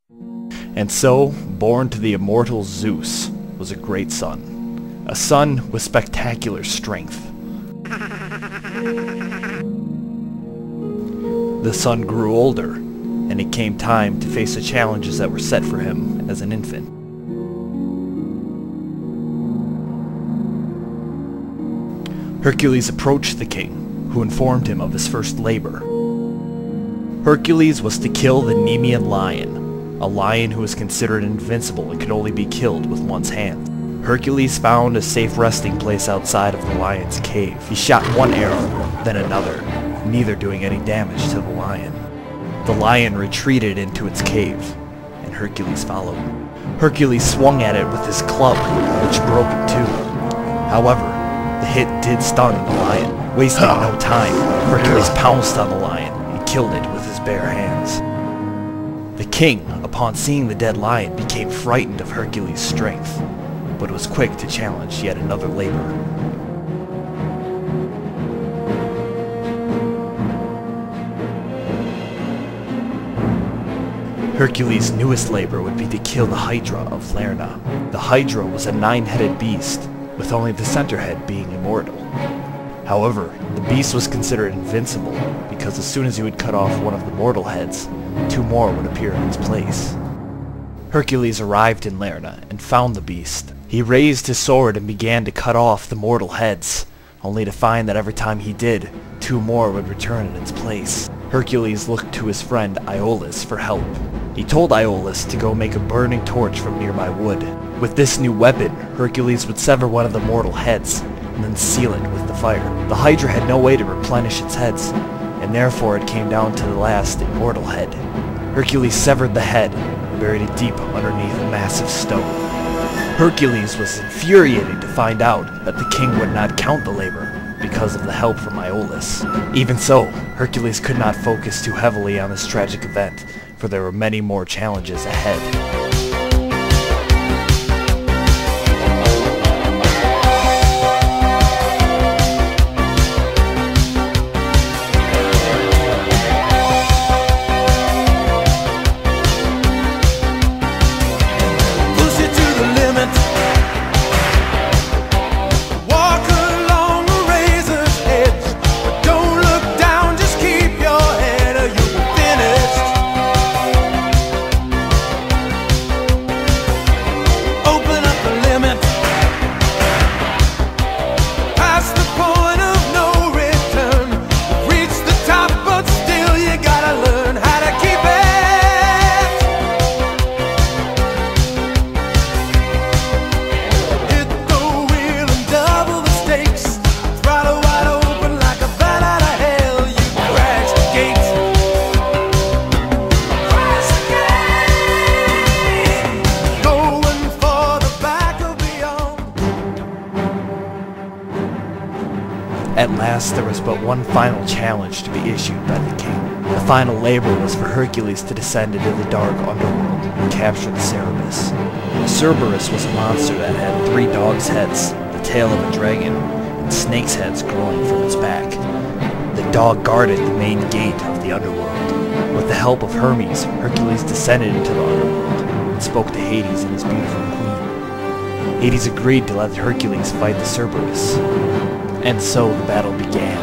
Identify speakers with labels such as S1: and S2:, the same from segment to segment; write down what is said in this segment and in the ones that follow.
S1: And so, born to the immortal Zeus was a great son. A son with spectacular strength. The son grew older, and it came time to face the challenges that were set for him as an infant. Hercules approached the king, who informed him of his first labor. Hercules was to kill the Nemean lion, a lion who was considered invincible and could only be killed with one's hand. Hercules found a safe resting place outside of the lion's cave. He shot one arrow, then another, neither doing any damage to the lion. The lion retreated into its cave, and Hercules followed. Hercules swung at it with his club, which broke in two. However, the hit did stun the lion. Wasting no time, Hercules pounced on the lion and killed it with his bare hands. The king, upon seeing the dead lion, became frightened of Hercules' strength, but was quick to challenge yet another labor. Hercules' newest labor would be to kill the Hydra of Lerna. The Hydra was a 9-headed beast, with only the center head being immortal. However, the beast was considered invincible, because as soon as he would cut off one of the mortal heads, 2 more would appear in its place. Hercules arrived in Lerna and found the beast. He raised his sword and began to cut off the mortal heads, only to find that every time he did, 2 more would return in its place. Hercules looked to his friend Iolaus for help. He told Iolaus to go make a burning torch from nearby wood. With this new weapon, Hercules would sever one of the mortal heads, and then seal it with the fire. The Hydra had no way to replenish its heads, and therefore it came down to the last immortal head. Hercules severed the head, and buried it deep underneath a massive stone. Hercules was infuriated to find out that the king would not count the labor, because of the help from Iolaus. Even so, Hercules could not focus too heavily on this tragic event, for there were many more challenges ahead. At last, there was but one final challenge to be issued by the king. The final labor was for Hercules to descend into the dark underworld and capture the Cerberus. The Cerberus was a monster that had 3 dogs' heads, the tail of a dragon, and snakes' heads growing from its back. The dog guarded the main gate of the underworld. With the help of Hermes, Hercules descended into the underworld and spoke to Hades and his beautiful queen. Hades agreed to let Hercules fight the Cerberus. And so the battle began.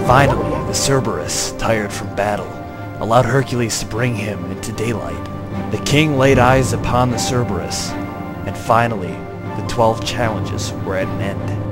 S1: Finally, the Cerberus, tired from battle, allowed Hercules to bring him into daylight. The king laid eyes upon the Cerberus, and finally, the 12 challenges were at an end.